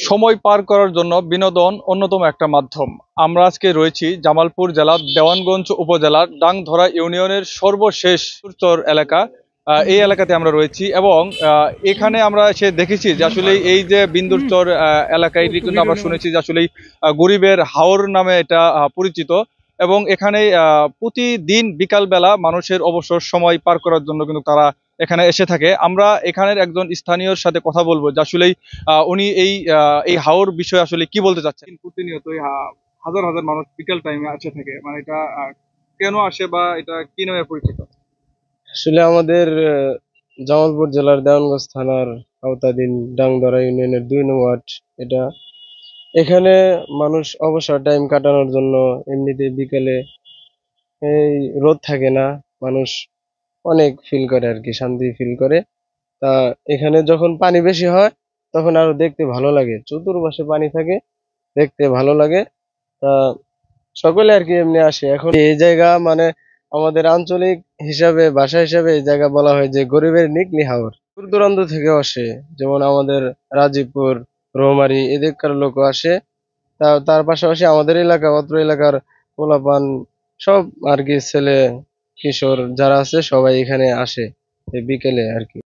সময় পার করার জন্য বিনোদন অন্যতম একটা মাধ্যম। আমরা আজকে রয়েছি জামালপুর জেলার দেওয়ানগঞ্জ উপজেলার ডাংধরা ইউনিয়নের সর্বশেষ চর এলাকা। এই এলাকাতে আমরা রয়েছি এবং এখানে আমরা এসে দেখেছি যে আসলে এই যে বিন্দুর চর এলাকা, এটি কিন্তু আমরা শুনেছি যে আসলে গরিবের হাওর নামে এটা পরিচিত। এবং এখানে প্রতিদিন বিকালবেলা মানুষের অবসর সময় পার করার জন্য কিন্তু তারা এখানে এসে থাকে। আমরা এখানের একজন স্থানীয়র সাথে কথা বলবো যে আসলে উনি এই হাওর বিষয়ে আসলে কি বলতে চাচ্ছেন। প্রতিনিয়ত হাজার হাজার মানুষ বিকেল টাইমে আসে থাকে, মানে এটা কেন আসে বা এটা কি নামে পরিচিত? আসলে আমাদের জামালপুর জেলার দেওয়ানগঞ্জ থানার আওতাধীন ডাংদরা ইউনিয়নের 2 নং ওয়ার্ড এটা। এখানে মানুষ অবসর টাইম কাটানোর জন্য এমনিতে বিকেলে এই রোদ থাকে না, মানুষ অনেক ফিল করে আর কি, শান্তি ফিল করে। তা এখানে যখন পানি বেশি হয় তখন আরো দেখতে ভালো লাগে, চতুর্পাশে পানি থাকে, দেখতে ভালো লাগে। তা সকলে আর কি এমনি আসে। এখন এই জায়গা মানে আমাদের আঞ্চলিক হিসাবে, ভাষা হিসাবে এই জায়গা বলা হয় যে গরিবের নিকলি হাওর। দূর দূরান্ত থেকে আসে, যেমন আমাদের রাজীবপুর, রৌমারী এদিককার লোকও আসে। তার পাশাপাশি আমাদের এলাকা, অত্র এলাকার পোলাপান সব আর কি, ছেলে কিশোর যারা আছে সবাই এখানে আসে এই বিকেলে আর কি।